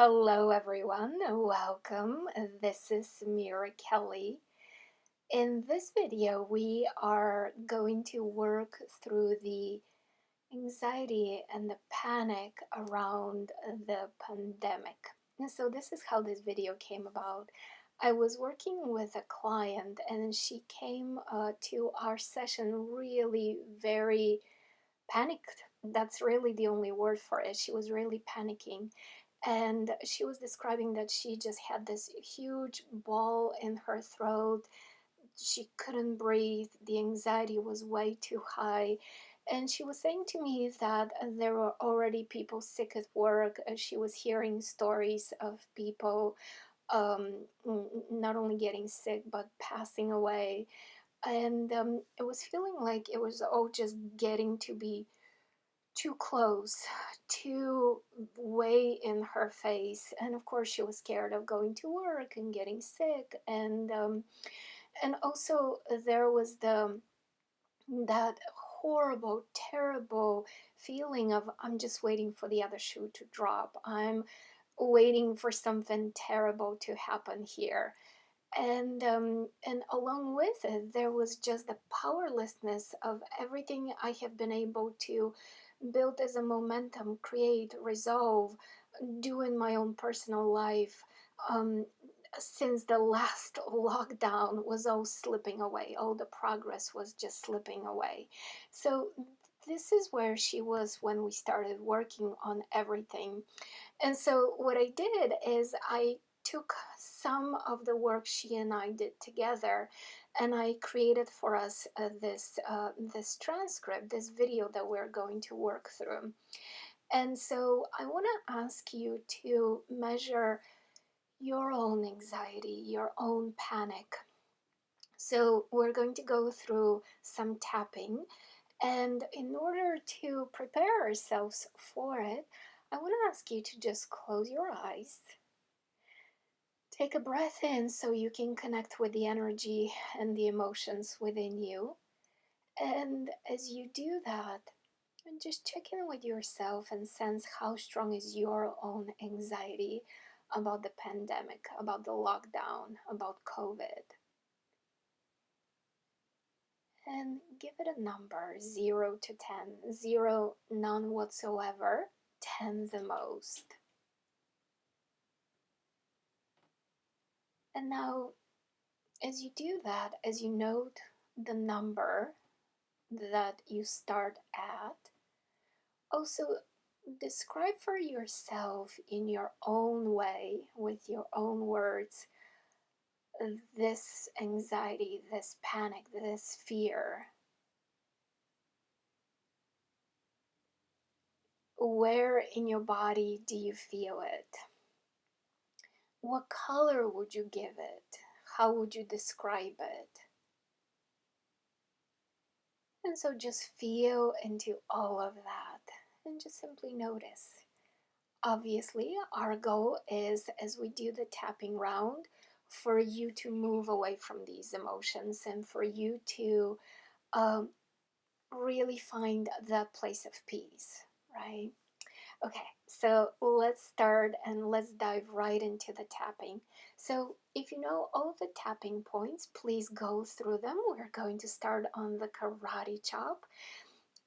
Hello, everyone. Welcome. This is Mira Kelly. In this video, we are going to work through the anxiety and the panic around the pandemic. And so, this is how this video came about. I was working with a client, and she came to our session really very panicked. That's really the only word for it. She was really panicking, and she was describing that she just had this huge ball in her throat. She couldn't breathe. The anxiety was way too high. And she was saying to me that there were already people sick at work. She was hearing stories of people not only getting sick but passing away. And it was feeling like it was all just getting to be too close, too way in her face. And of course, she was scared of going to work and getting sick. And also there was the that horrible, terrible feeling of I'm just waiting for the other shoe to drop. I'm waiting for something terrible to happen here. And along with it, there was just the powerlessness of everything I have been able to build as a momentum, create, resolve, do in my own personal life. Um, since the last lockdown was all slipping away, all the progress was just slipping away. So this is where she was when we started working on everything. And so what I did is I took some of the work she and I did together, and I created for us this transcript, this video that we're going to work through. And so I want to ask you to measure your own anxiety, your own panic. So we're going to go through some tapping, and in order to prepare ourselves for it, I want to ask you to just close your eyes. Take a breath in so you can connect with the energy and the emotions within you. And as you do that, just check in with yourself and sense how strong is your own anxiety about the pandemic, about the lockdown, about COVID. And give it a number 0 to 10. 0, none whatsoever, 10 the most. And now, as you do that, as you note the number that you start at, also describe for yourself in your own way, with your own words, this anxiety, this panic, this fear. Where in your body do you feel it? What color would you give it? How would you describe it? And so just feel into all of that and just simply notice. Obviously, our goal is, as we do the tapping round, for you to move away from these emotions and for you to really find that place of peace, right? Okay, so let's start and let's dive right into the tapping. So if you know all the tapping points, please go through them. We're going to start on the karate chop.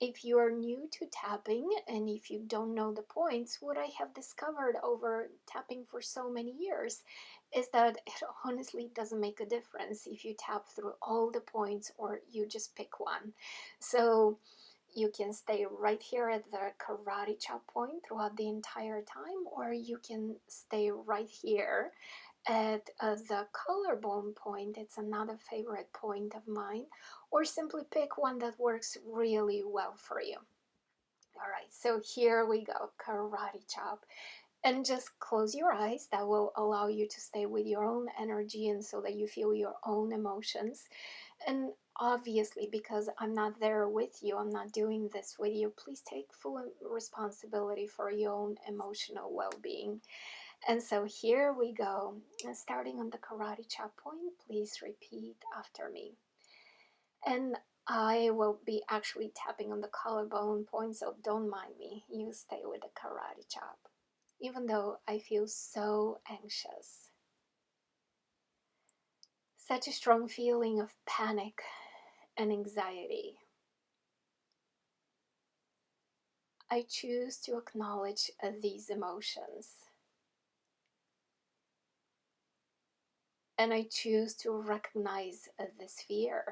If you are new to tapping and if you don't know the points, what I have discovered over tapping for so many years is that it honestly doesn't make a difference if you tap through all the points or you just pick one. So you can stay right here at the karate chop point throughout the entire time, or you can stay right here at the collarbone point. It's another favorite point of mine, or simply pick one that works really well for you. All right, so here we go, karate chop. And just close your eyes. That will allow you to stay with your own energy and so that you feel your own emotions. And obviously, because I'm not there with you, I'm not doing this with you, please take full responsibility for your own emotional well-being. And so here we go. And starting on the karate chop point, please repeat after me. And I will be actually tapping on the collarbone point, so don't mind me. You stay with the karate chop. even though I feel so anxious. Such a strong feeling of panic and anxiety. I choose to acknowledge these emotions. And I choose to recognize this fear.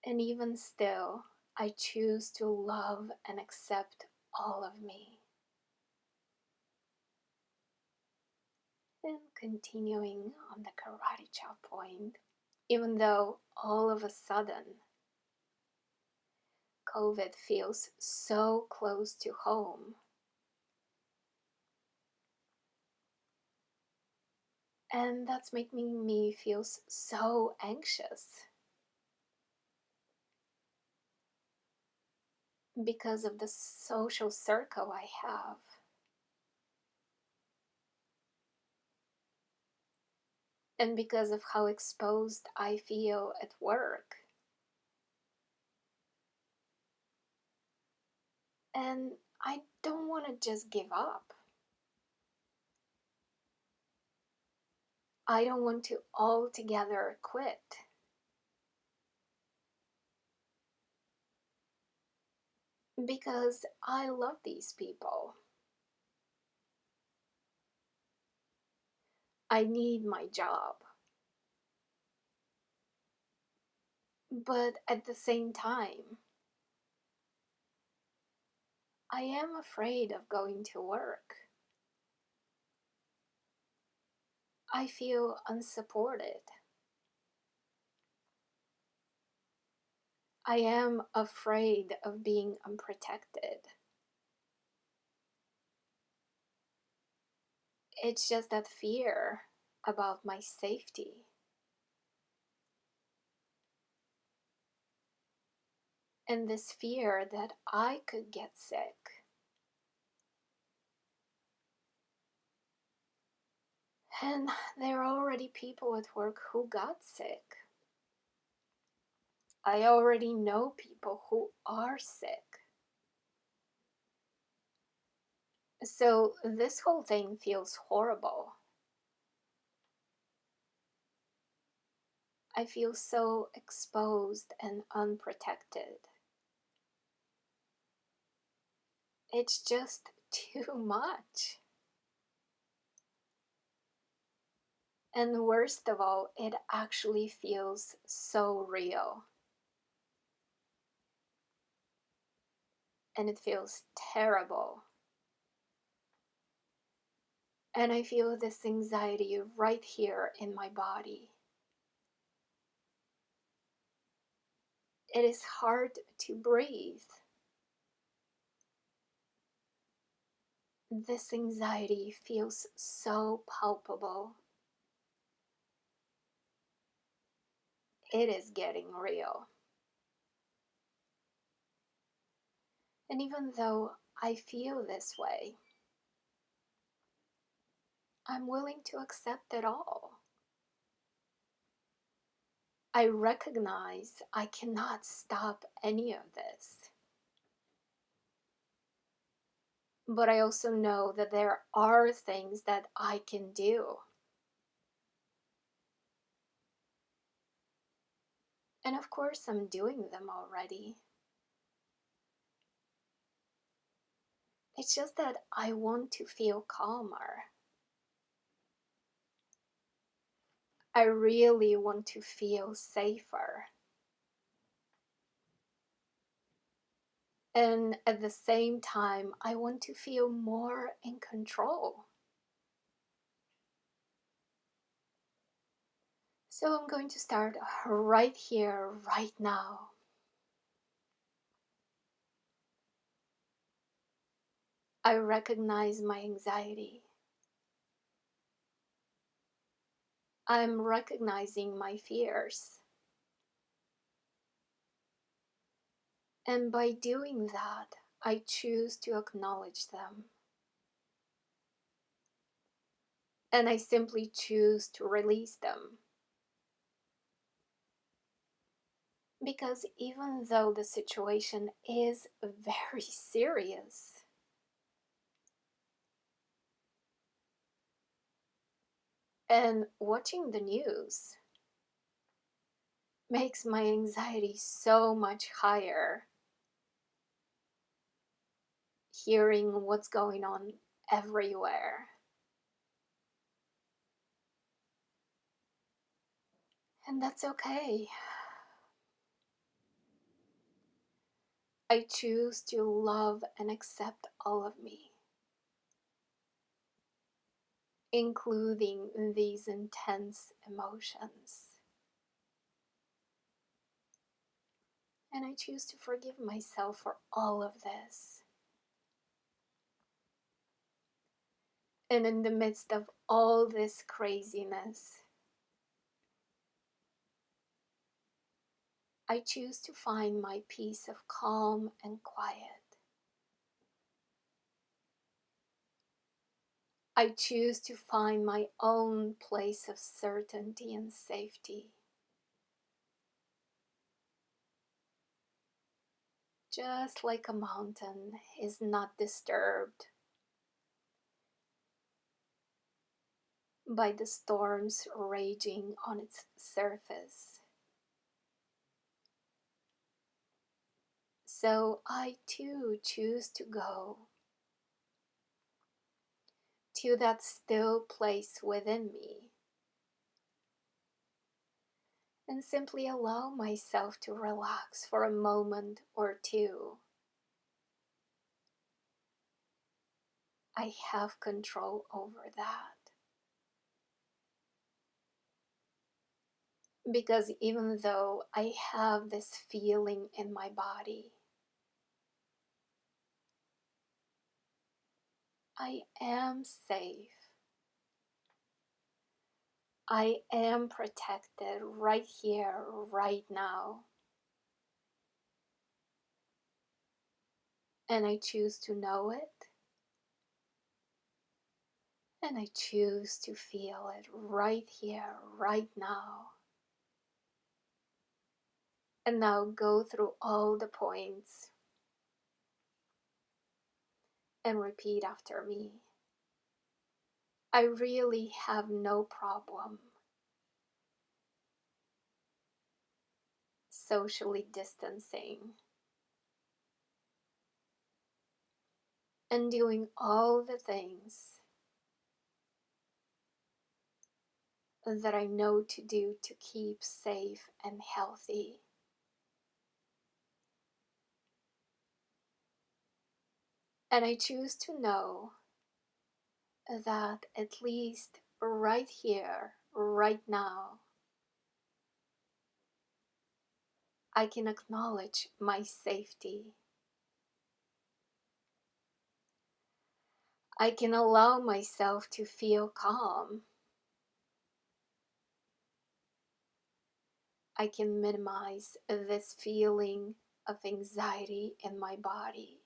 And even still, I choose to love and accept all of me. And continuing on the karate chop point, even though all of a sudden COVID feels so close to home, and that's making me feel so anxious because of the social circle I have, and because of how exposed I feel at work. And I don't want to just give up. I don't want to altogether quit. Because I love these people. I need my job. But at the same time, I am afraid of going to work. I feel unsupported. I am afraid of being unprotected. It's just that fear about my safety. And this fear that I could get sick. And there are already people at work who got sick. I already know people who are sick. So this whole thing feels horrible. I feel so exposed and unprotected. It's just too much. And worst of all, it actually feels so real. And it feels terrible. And I feel this anxiety right here in my body. It is hard to breathe. This anxiety feels so palpable. It is getting real. And even though I feel this way, I'm willing to accept it all. I recognize I cannot stop any of this. But I also know that there are things that I can do. And of course, I'm doing them already. It's just that I want to feel calmer. I really want to feel safer. And at the same time, I want to feel more in control. So I'm going to start right here, right now. I recognize my anxiety. I'm recognizing my fears. And by doing that, I choose to acknowledge them. And I simply choose to release them. Because even though the situation is very serious, and watching the news makes my anxiety so much higher, hearing what's going on everywhere. And that's okay. I choose to love and accept all of me, including these intense emotions. And I choose to forgive myself for all of this. And in the midst of all this craziness, I choose to find my peace of calm and quiet. I choose to find my own place of certainty and safety. Just like a mountain is not disturbed by the storms raging on its surface. So I too choose to go to that still place within me and simply allow myself to relax for a moment or two. I have control over that. Because even though I have this feeling in my body, I am safe. I am protected right here, right now. And I choose to know it. And I choose to feel it right here, right now. And now go through all the points and repeat after me. I really have no problem socially distancing and doing all the things that I know to do to keep safe and healthy. And I choose to know that at least right here, right now, I can acknowledge my safety. I can allow myself to feel calm. I can minimize this feeling of anxiety in my body.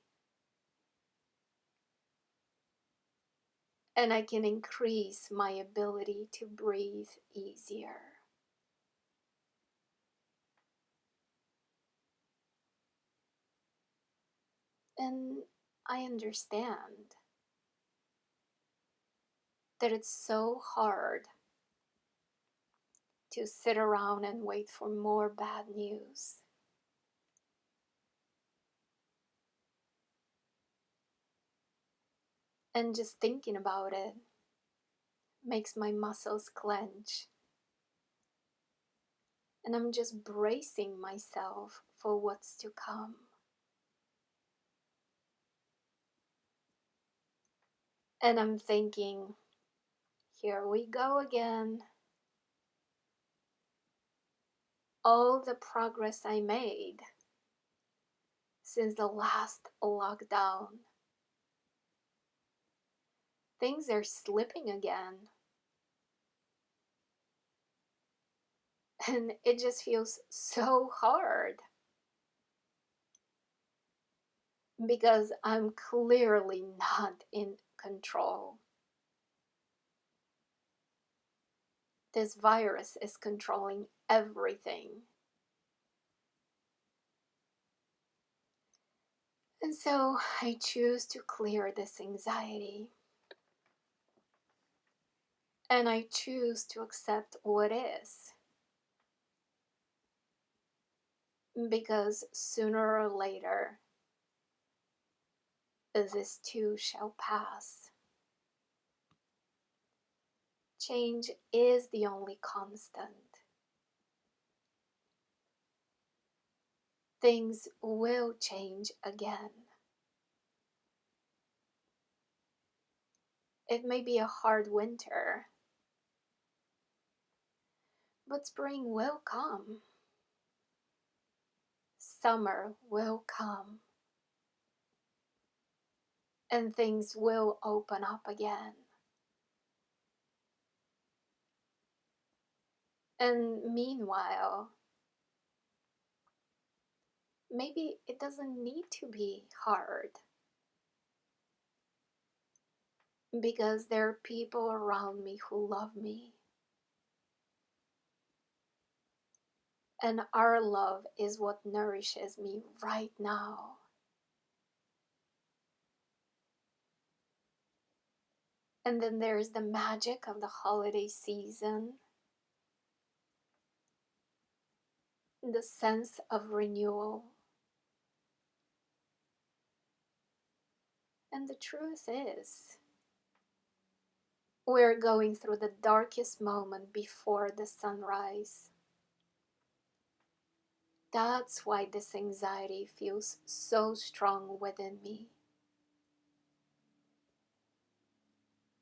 And I can increase my ability to breathe easier. And I understand that it's so hard to sit around and wait for more bad news. And just thinking about it makes my muscles clench. And I'm just bracing myself for what's to come. And I'm thinking, here we go again. All the progress I made since the last lockdown. Things are slipping again. And it just feels so hard because I'm clearly not in control. This virus is controlling everything. And so I choose to clear this anxiety. And I choose to accept what is. Because sooner or later, this too shall pass. Change is the only constant. Things will change again. It may be a hard winter, but spring will come. Summer will come. And things will open up again. And meanwhile, maybe it doesn't need to be hard. Because there are people around me who love me. And our love is what nourishes me right now. And then there's the magic of the holiday season, the sense of renewal. And the truth is, we're going through the darkest moment before the sunrise. That's why this anxiety feels so strong within me.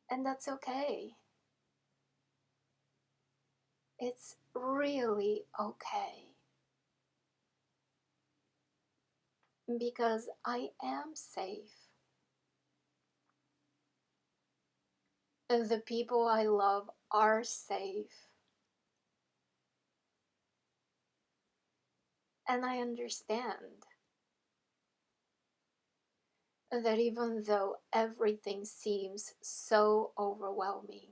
And that's okay. It's really okay. Because I am safe. The people I love are safe. And I understand that even though everything seems so overwhelming,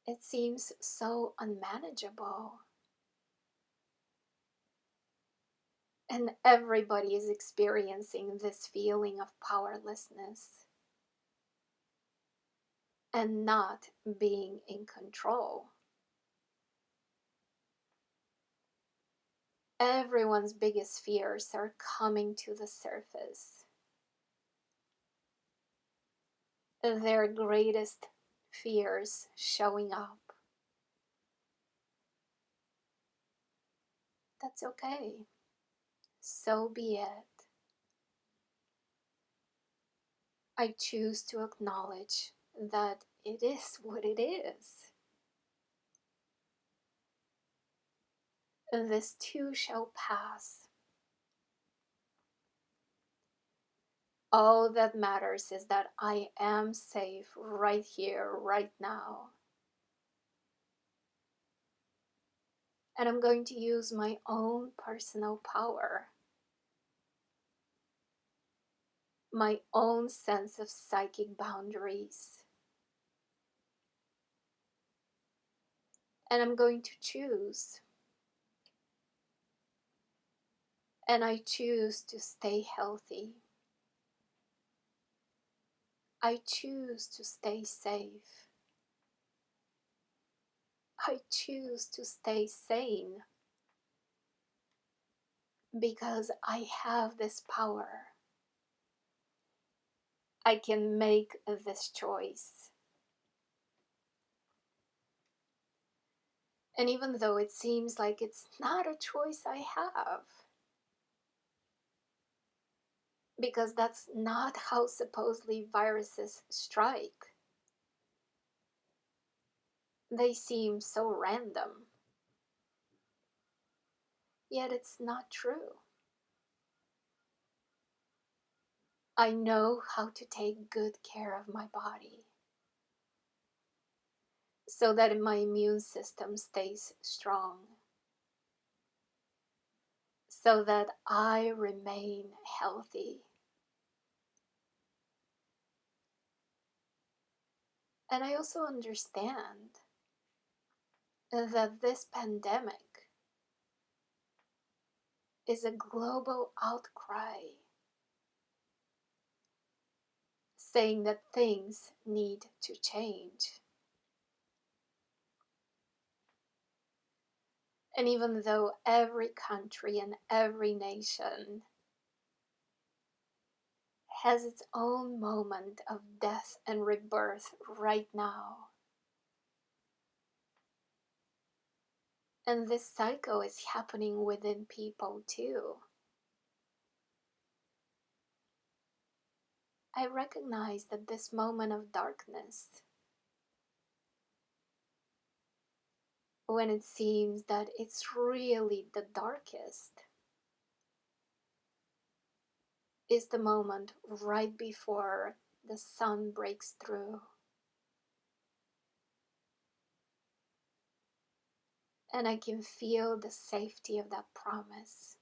it seems so unmanageable, and everybody is experiencing this feeling of powerlessness and not being in control. Everyone's biggest fears are coming to the surface. Their greatest fears showing up. That's okay. So be it. I choose to acknowledge that it is what it is. This too shall pass. All that matters is that I am safe right here, right now. And I'm going to use my own personal power, my own sense of psychic boundaries. And I'm going to choose. And I choose to stay healthy. I choose to stay safe. I choose to stay sane. Because I have this power. I can make this choice. And even though it seems like it's not a choice I have, because that's not how supposedly viruses strike. They seem so random. Yet it's not true. I know how to take good care of my body so that my immune system stays strong, so that I remain healthy. And I also understand that this pandemic is a global outcry saying that things need to change. And even though every country and every nation has its own moment of death and rebirth right now, and this cycle is happening within people too, I recognize that this moment of darkness, when it seems that it's really the darkest, is the moment right before the sun breaks through. And I can feel the safety of that promise.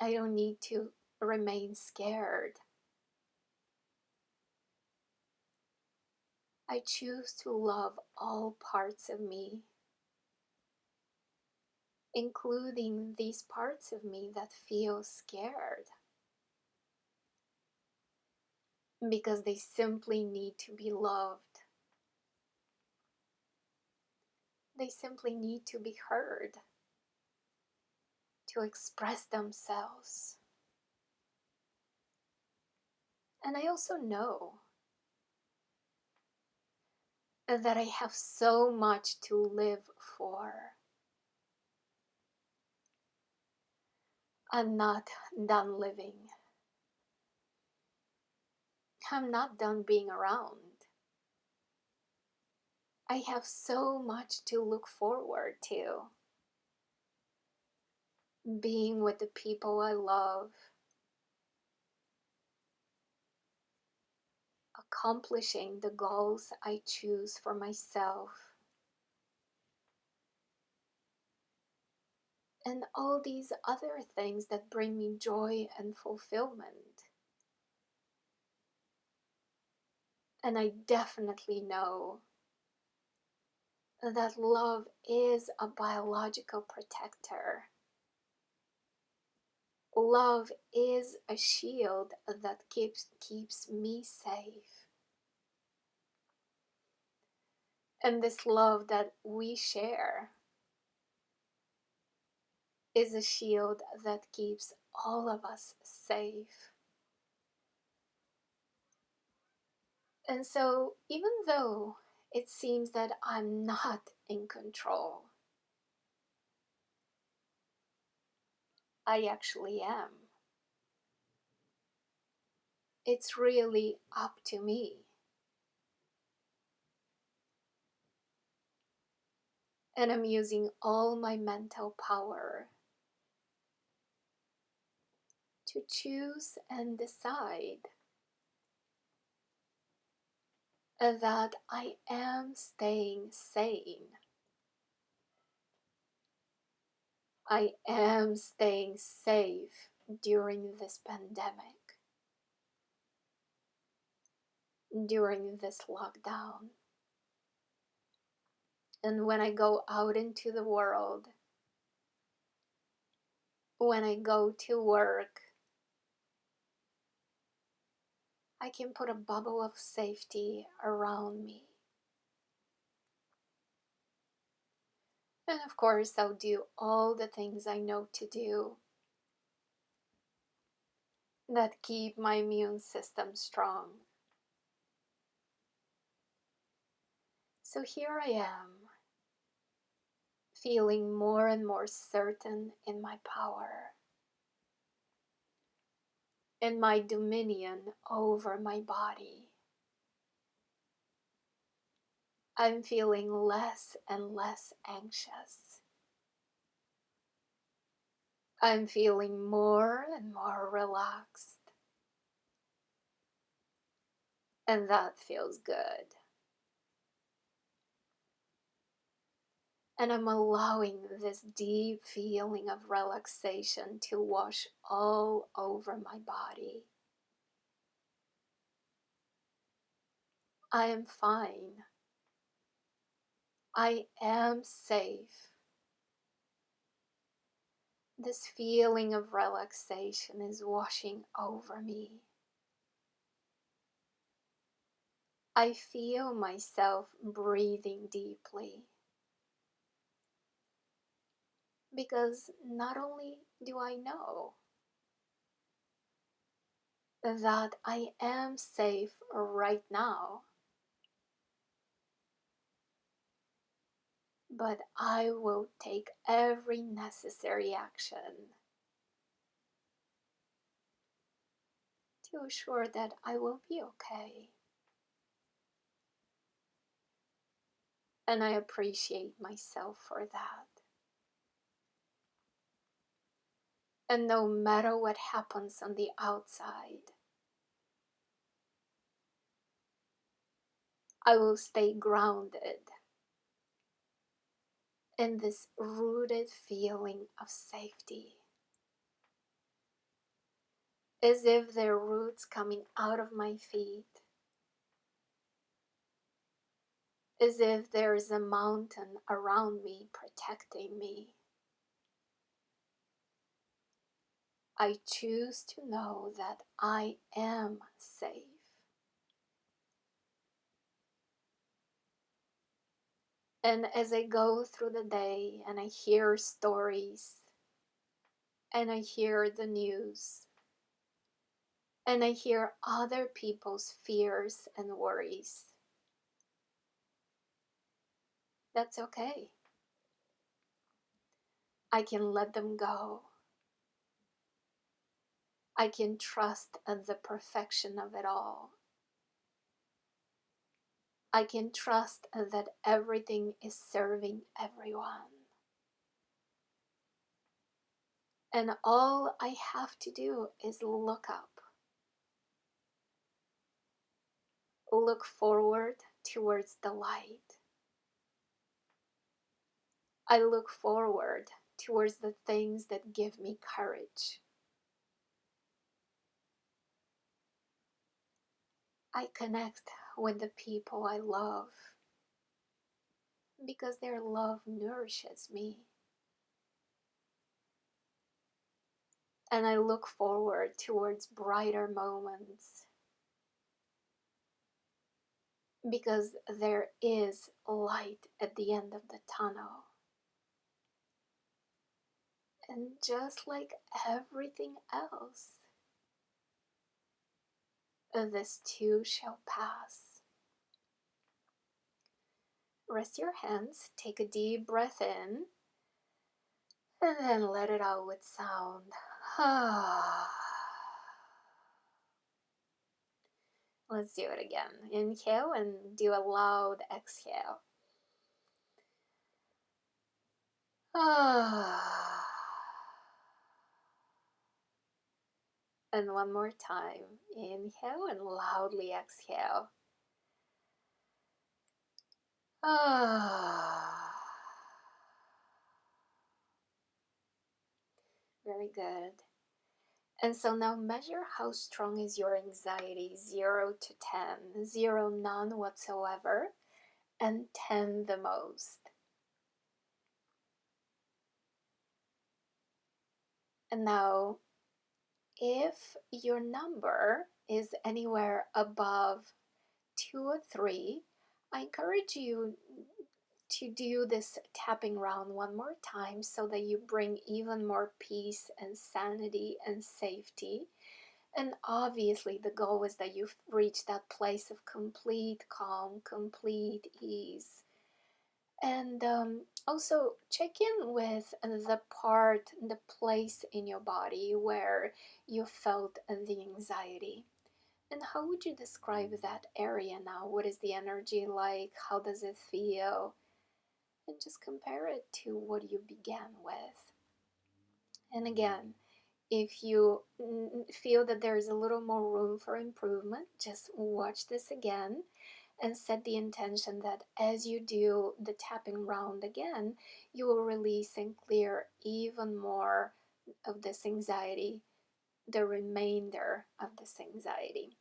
I don't need to remain scared. I choose to love all parts of me, including these parts of me that feel scared, because they simply need to be loved. They simply need to be heard, to express themselves. And I also know that I have so much to live for. I'm not done living. I'm not done being around. I have so much to look forward to. Being with the people I love, accomplishing the goals I choose for myself, and all these other things that bring me joy and fulfillment. And I definitely know that love is a biological protector. Love is a shield that keeps me safe. And this love that we share is a shield that keeps all of us safe. And so, even though it seems that I'm not in control, I actually am. It's really up to me. And I'm using all my mental power to choose and decide that I am staying sane. I am staying safe during this pandemic, during this lockdown. And when I go out into the world, when I go to work, I can put a bubble of safety around me. And of course, I'll do all the things I know to do that keep my immune system strong. So here I am, feeling more and more certain in my power, in my dominion over my body. I'm feeling less and less anxious. I'm feeling more and more relaxed. And that feels good. And I'm allowing this deep feeling of relaxation to wash all over my body. I am fine. I am safe. This feeling of relaxation is washing over me. I feel myself breathing deeply because not only do I know that I am safe right now, but I will take every necessary action to assure that I will be okay. And I appreciate myself for that. And no matter what happens on the outside, I will stay grounded in this rooted feeling of safety, as if there are roots coming out of my feet, as if there is a mountain around me protecting me. I choose to know that I am safe. And as I go through the day and I hear stories and I hear the news and I hear other people's fears and worries, that's okay. I can let them go. I can trust in the perfection of it all. I can trust that everything is serving everyone. And all I have to do is look up, look forward towards the light. I look forward towards the things that give me courage. I connect with the people I love because their love nourishes me. And I look forward towards brighter moments because there is light at the end of the tunnel. And just like everything else, this too shall pass. Rest your hands, take a deep breath in, and then let it out with sound. Let's do it again. Inhale and do a loud exhale. And one more time. Inhale and loudly exhale. Very good. And so now measure how strong is your anxiety, 0 to 10. 0, none whatsoever, and 10 the most. And now, if your number is anywhere above 2 or 3, I encourage you to do this tapping round one more time so that you bring even more peace and sanity and safety. And obviously, the goal is that you reach that place of complete calm, complete ease. And also check in with the place in your body where you felt the anxiety. And how would you describe that area now? What is the energy like? How does it feel? And just compare it to what you began with. And again, if you feel that there's a little more room for improvement, just watch this again and set the intention that as you do the tapping round again, you will release and clear even more of this anxiety, the remainder of this anxiety.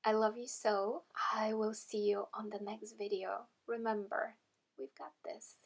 I love you so. I will see you on the next video. Remember, we've got this.